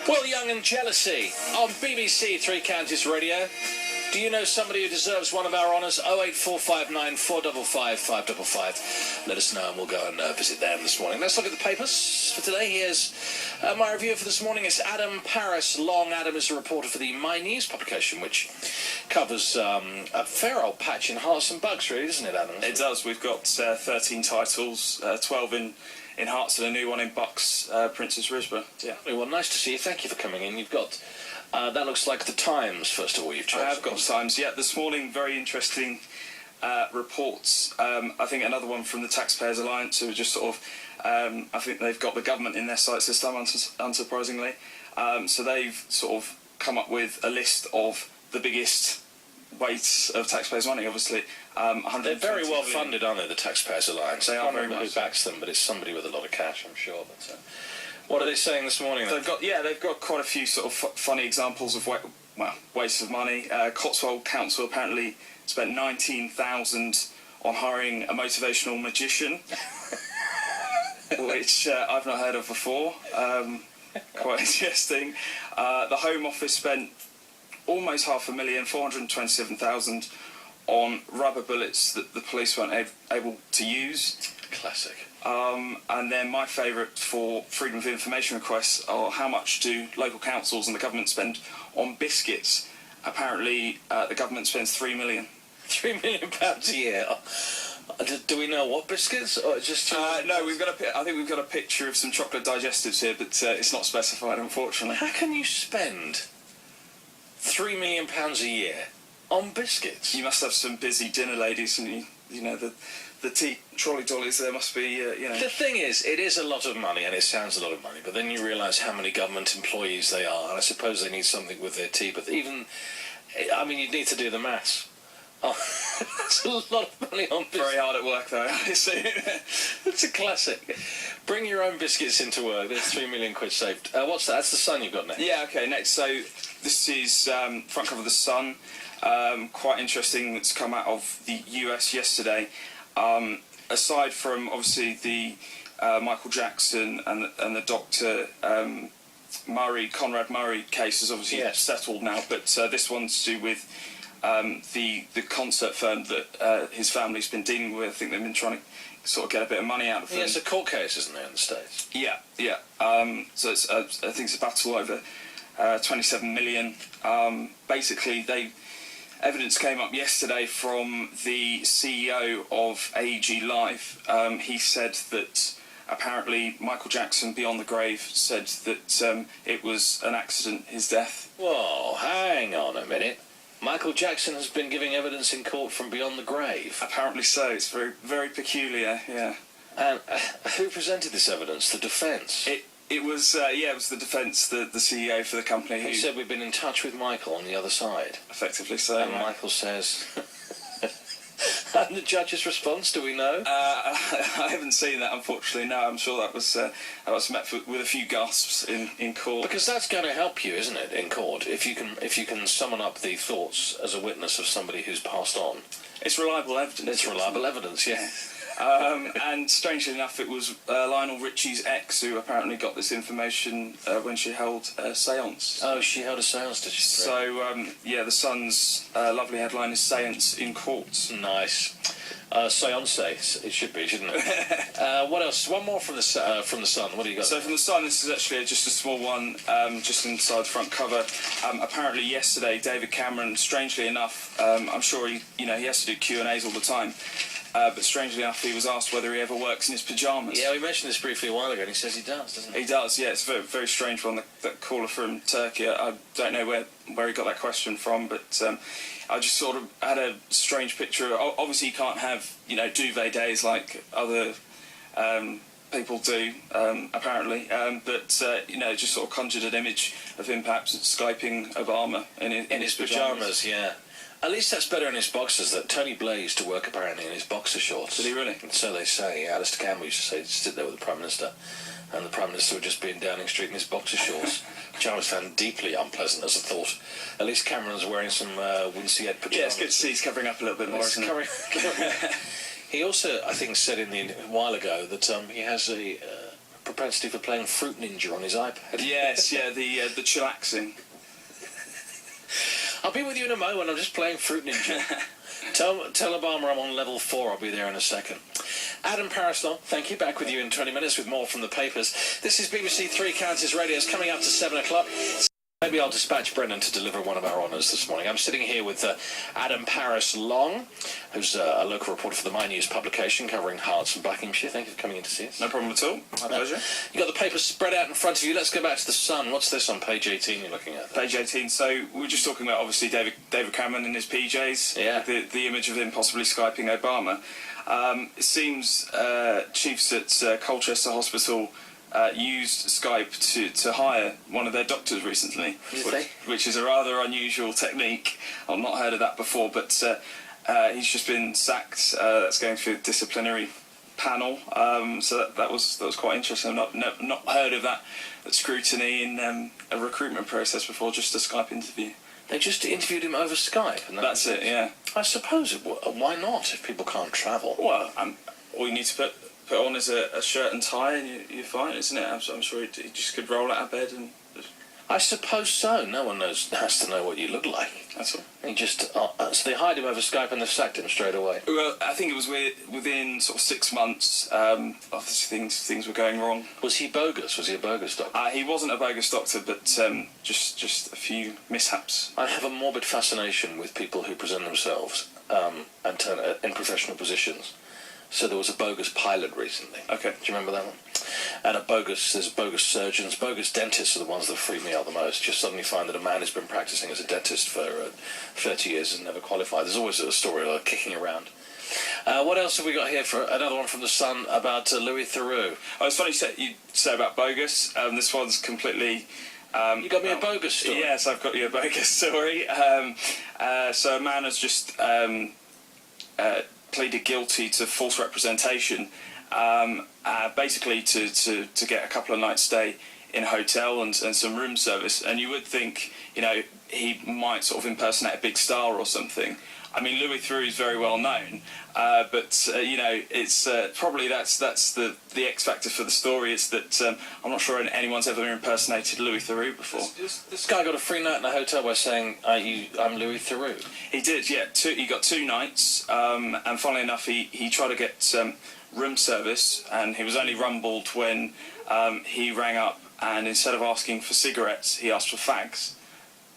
Will Young and Jealousy on BBC Three Counties Radio. Do you know somebody who deserves one of our honours? 08459 455 555. Let us know and we'll go and visit them this morning. Let's look at the papers for today. Here's my review for this morning. It's Adam Paris Long. Adam is a reporter for the My News publication, which covers a fair old patch in Hearts and Bucks, really, doesn't it, Adam? It does. We've got 13 titles, 12 in Hearts and a new one in Bucks, Princess Risborough. Yeah. Well, nice to see you. Thank you for coming in. You've got... that looks like the Times, first of all, you've chosen. I have got the Times, yeah. This morning, very interesting reports. I think another one from the Taxpayers Alliance, who are just sort of... I think they've got the government in their sights this time, unsurprisingly. So they've sort of come up with a list of the biggest weights of taxpayers' money, obviously. They're very well funded, aren't they, the Taxpayers Alliance? They are very much. much. Who backs them, but it's somebody with a lot of cash, I'm sure. But what are they saying this morning, then? They've got quite a few sort of funny examples of waste of money. Cotswold Council apparently spent $19,000 on hiring a motivational magician, which I've not heard of before. Quite interesting. The Home Office spent almost $500,000, $427,000 on rubber bullets that the police weren't able to use. Classic. And then my favourite for freedom of information requests are how much do local councils and the government spend on biscuits. Apparently the government spends £3 million. £3 million a year. Do we know what biscuits? Or just no, I think we've got a picture of some chocolate digestives here, but it's not specified, unfortunately. How can you spend £3 million a year on biscuits? You must have some busy dinner ladies, and you know the tea trolley dollies. There must be, The thing is, it is a lot of money, and it sounds a lot of money, but then you realise how many government employees they are, and I suppose they need something with their tea, but even, I mean, you need to do the maths. Oh, that's a lot of money on biscuits. Very hard at work, though, I see. It's a classic. Bring your own biscuits into work. There's £3 million saved. What's that? That's the Sun you've got next. Yeah, okay, next. So this is front cover of the Sun. Quite interesting that's come out of the US yesterday. Aside from, obviously, the Michael Jackson and the Dr. Conrad Murray case is obviously settled now, but this one's to do with the concert firm that his family's been dealing with. I think they've been trying to sort of get a bit of money out of them. Yeah, it's a court case, isn't it, in the States? Yeah. So it's, I think it's a battle over 27 million. Basically, evidence came up yesterday from the CEO of AEG Live. He said that apparently Michael Jackson, Beyond the Grave, said that it was an accident, his death. Whoa, hang on a minute. Michael Jackson has been giving evidence in court from Beyond the Grave. Apparently so. It's very, very peculiar, yeah. And who presented this evidence? The defence? It was the defence, the CEO for the company. He said we've been in touch with Michael on the other side. Effectively so. And Michael says... And the judge's response, do we know? I haven't seen that, unfortunately. No, I'm sure that was met with a few gasps in court. Because that's going to help you, isn't it, in court? If you can summon up the thoughts as a witness of somebody who's passed on. It's reliable evidence. It's reliable evidence, yeah. And strangely enough, it was Lionel Richie's ex who apparently got this information when she held a séance. Oh, she held a séance, did she? So, the Sun's lovely headline is "Séance in Court." Nice. Séance, it should be, shouldn't it? What else? One more from the Sun. What do you got? So from the Sun, this is actually just a small one, just inside the front cover. Apparently yesterday, David Cameron, strangely enough, I'm sure he has to do Q&As all the time. But strangely enough, he was asked whether he ever works in his pyjamas. Yeah, we mentioned this briefly a while ago, and he says he does, doesn't he? He does, yeah. It's a very, very strange one, that caller from Turkey. I don't know where he got that question from, but I just sort of had a strange picture. Obviously, you can't have, duvet days like other people do, apparently. But just sort of conjured an image of him perhaps Skyping Obama in his pyjamas. Yeah. At least that's better in his boxers. That Tony Blair used to work apparently in his boxer shorts. Did he really? And so they say. Alistair Campbell used to say, sit there with the Prime Minister, and the Prime Minister would just be in Downing Street in his boxer shorts, which I always found deeply unpleasant as a thought. At least Cameron's wearing some Wincey-Ed pyjamas. Yeah, it's good to see he's covering up a little bit more, isn't it? He also, I think, said a while ago that he has a propensity for playing Fruit Ninja on his iPad. Yes, yeah, the chillaxing. I'll be with you in a moment. I'm just playing Fruit Ninja. Tell Obama I'm on level 4. I'll be there in a second. Adam Paraslon, thank you. Back with you in 20 minutes with more from the papers. This is BBC Three Counties Radio. It's coming up to 7 o'clock. Maybe I'll dispatch Brendan to deliver one of our honours this morning. I'm sitting here with Adam Paraslon, who's a local reporter for the My News publication covering Hearts and Buckinghamshire. Thank you for coming in to see us. No problem at all. My pleasure. You've got the papers spread out in front of you. Let's go back to the Sun. What's this on page 18 you're looking at? Page 18. So we were just talking about, obviously, David Cameron in his PJs. Yeah. The image of him possibly Skyping Obama. It seems chiefs at Colchester Hospital used Skype to hire one of their doctors recently, which is a rather unusual technique. I've not heard of that before, but he's just been sacked. That's going through the disciplinary panel. So that was quite interesting. I've not heard of that scrutiny in a recruitment process before. Just a Skype interview. They just interviewed him over Skype. And that's it. Yeah. I suppose why not if people can't travel? Well, all you need to put on is a shirt and tie and you're fine, isn't it? I'm sure he just could roll out of bed and... I suppose so. No one has to know what you look like. That's all. He just... so they hired him over Skype and they sacked him straight away. Well, I think it was within sort of 6 months, obviously things were going wrong. Was he bogus? Was he a bogus doctor? He wasn't a bogus doctor, but just a few mishaps. I have a morbid fascination with people who present themselves and turn in professional positions. So there was a bogus pilot recently. Okay. Do you remember that one? And there's bogus surgeons, bogus dentists are the ones that freak me out the most. Just suddenly find that a man has been practicing as a dentist for 30 years and never qualified. There's always a story kicking around. What else have we got here? For another one from the Sun about Louis Theroux. Oh, it's funny you say about bogus. This one's completely... you got me a bogus story? Yes, I've got you a bogus story. So a man has just pleaded guilty to false representation, basically to get a couple of nights stay in a hotel and some room service. And you would think, he might sort of impersonate a big star or something. I mean, Louis Theroux is very well known, but it's probably that's the X factor for the story is that I'm not sure anyone's ever impersonated Louis Theroux before. This guy got a free night in a hotel by saying, "I'm Louis Theroux." He did, yeah. He got 2 nights, and funnily enough, he tried to get room service, and he was only rumbled when he rang up, and instead of asking for cigarettes, he asked for fags.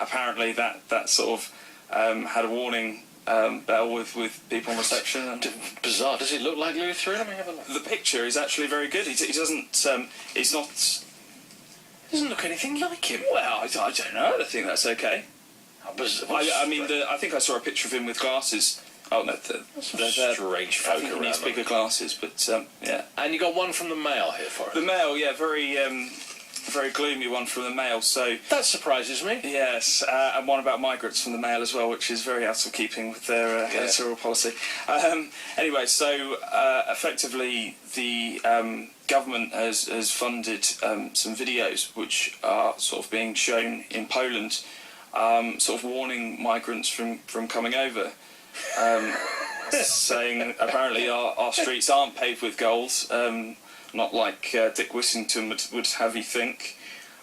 Apparently, that sort of had a warning bell with people on reception. And bizarre. Does he look like Louis Theroux? Let me have a look. The picture is actually very good. He doesn't. He's not. Doesn't look anything like him. Well, I don't know. I think that's okay. I think I saw a picture of him with glasses. Oh no, they're strange folk I think he around needs them. bigger glasses, but yeah. And you got one from the Mail here for us. The Mail, yeah, very gloomy one from the Mail. So that surprises me. Yes, and one about migrants from the Mail as well, which is very out of keeping with their editorial policy. Anyway, so effectively the government has funded some videos which are sort of being shown in Poland, sort of warning migrants from coming over, saying apparently our streets aren't paved with gold. Not like Dick Whittington would have you think.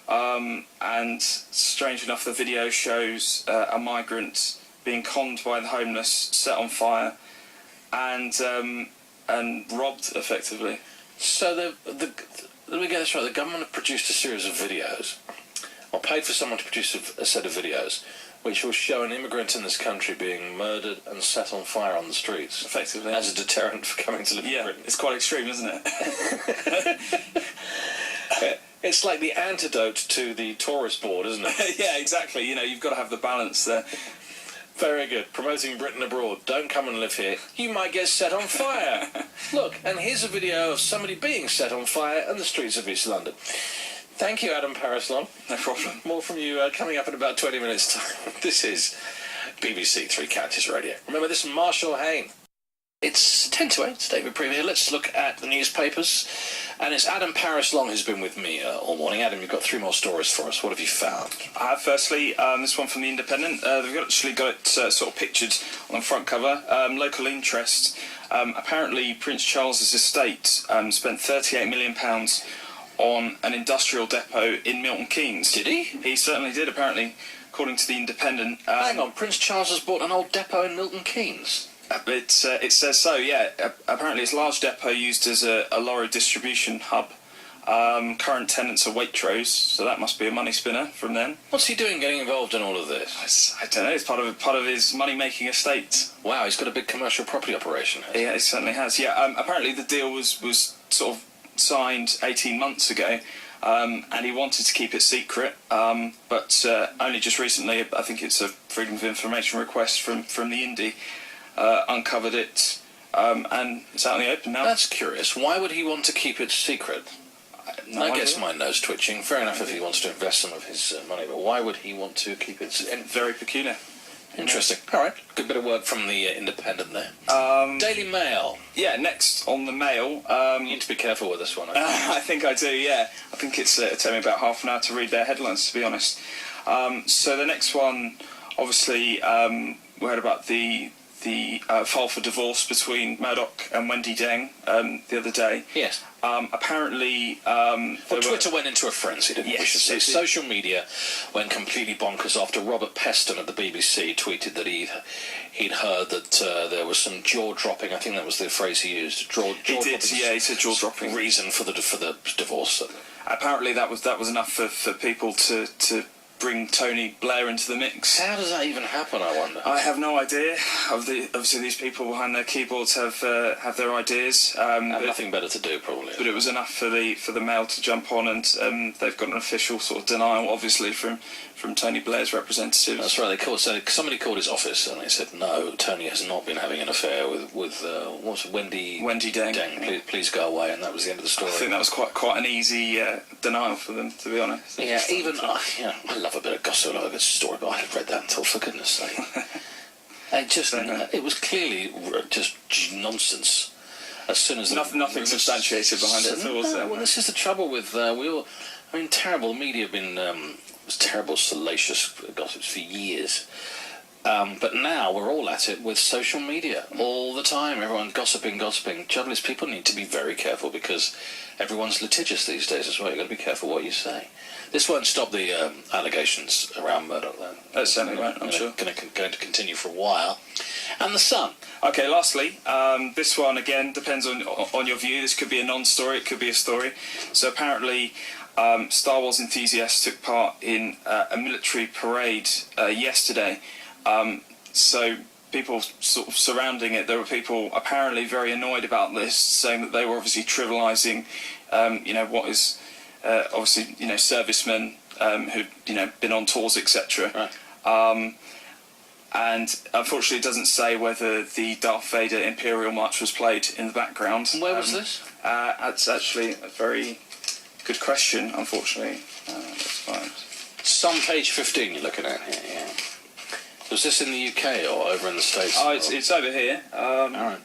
And strange enough, the video shows a migrant being conned by the homeless, set on fire, and robbed effectively. So let me get this right. The government have produced a series of videos, or paid for someone to produce a set of videos, which will show an immigrant in this country being murdered and set on fire on the streets. Effectively. As a deterrent for coming to live in Britain. It's quite extreme, isn't it? It's like the antidote to the tourist board, isn't it? Yeah, exactly. You've got to have the balance there. Very good. Promoting Britain abroad. Don't come and live here. You might get set on fire. Look, and here's a video of somebody being set on fire in the streets of East London. Thank you, Adam Paraslon. No problem. More from you coming up in about 20 minutes' time. This is BBC Three Counties Radio. Remember, this is Marshall Hayne. It's 10 to 8. It's David Prever here. Let's look at the newspapers. And it's Adam Paraslon who's been with me all morning. Adam, you've got 3 more stories for us. What have you found? Firstly, this one from The Independent. They've actually got it sort of pictured on the front cover. Local interest. Apparently, Prince Charles's estate spent £38 million on an industrial depot in Milton Keynes. Did he? He certainly did, apparently, according to the Independent. Hang on, Prince Charles has bought an old depot in Milton Keynes. It says so, yeah. Apparently it's a large depot used as a lorry distribution hub. Current tenants are Waitrose, so that must be a money spinner from them. What's he doing getting involved in all of this? I don't know, it's part of his money-making estate. Wow, he's got a big commercial property operation. Yeah, it certainly has, yeah. Apparently the deal was sort of signed 18 months ago, and he wanted to keep it secret, but only just recently, I think it's a Freedom of Information request from the Indy, uncovered it, and it's out in the open now. That's curious. Why would he want to keep it secret? I guess my nose twitching. Fair enough if he wants to invest some of his money, but why would he want to keep it secret? Very peculiar. Interesting. All right. Good bit of work from the Independent there. Daily Mail. Yeah, next on the Mail. You need to be careful with this one. I think I do, yeah. I think it took me about half an hour to read their headlines, to be honest. So the next one, obviously, we heard about the file for divorce between Murdoch and Wendy Deng the other day. Yes. Apparently... Twitter went into a frenzy, didn't it? We should say. Social media went completely bonkers after Robert Peston of the BBC tweeted that he'd heard that there was some jaw-dropping, I think that was the phrase he used, He said jaw-dropping. Reason for the divorce. Apparently that was enough for people to bring Tony Blair into the mix. How does that even happen, I wonder? I have no idea. Obviously, these people behind their keyboards have their ideas. Have nothing better to do, probably. But it was enough for the Mail to jump on, and they've got an official sort of denial, obviously, from Tony Blair's representatives. That's right. So somebody called his office and they said, no, Tony has not been having an affair with what's it, Wendy Deng. Please go away, and that was the end of the story. I think that was quite an easy denial for them, to be honest. Yeah, even I love a bit of gossip, I love a good story, but I hadn't read that until, for goodness sake. It was clearly just nonsense. As soon as nothing substantiated behind it at all. Well, this is the trouble with terrible media have been terrible, salacious gossips for years. But now we're all at it with social media all the time. Everyone gossiping. Trouble is, people need to be very careful because everyone's litigious these days as well. You've got to be careful what you say. This won't stop the allegations around Murdoch, though. That certainly won't, I'm sure. Going to continue for a while. And The Sun. Okay, lastly, this one, again, depends on your view. This could be a non-story, it could be a story. So apparently, Star Wars enthusiasts took part in a military parade yesterday. So people sort of surrounding it, there were people apparently very annoyed about this, saying that they were obviously trivialising, what is... obviously, servicemen who've, been on tours, etc. Right. And unfortunately, it doesn't say whether the Darth Vader Imperial March was played in the background. Where was this? That's actually a very good question, unfortunately. Let's find. Some page 15 you're looking at here, yeah. Was this in the UK or over in the States? Oh, it's over here. All right.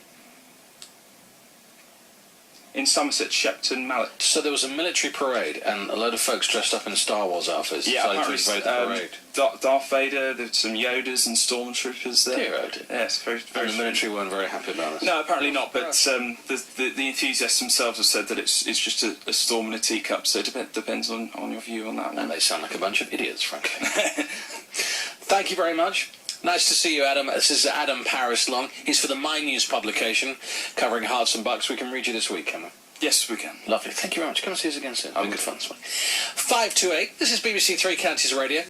In Somerset, Shepton Mallet. So there was a military parade and a load of folks dressed up in Star Wars outfits. Yeah, apparently the parade. Darth Vader, there's some Yodas and Stormtroopers there. Dear, oh dear. Yes, very, very. And the military weren't very happy about it. No, apparently not. But the enthusiasts themselves have said that it's just a storm in a teacup. So it depends on your view on that one. And they sound like a bunch of idiots, frankly. Thank you very much. Nice to see you, Adam. This is Adam Paris Long. He's for the My News publication, covering Hearts and Bucks. We can read you this week, can we? Yes, we can. Lovely. Thank you very much. Come and see us again soon. Good fun. 528. This is BBC Three Counties Radio.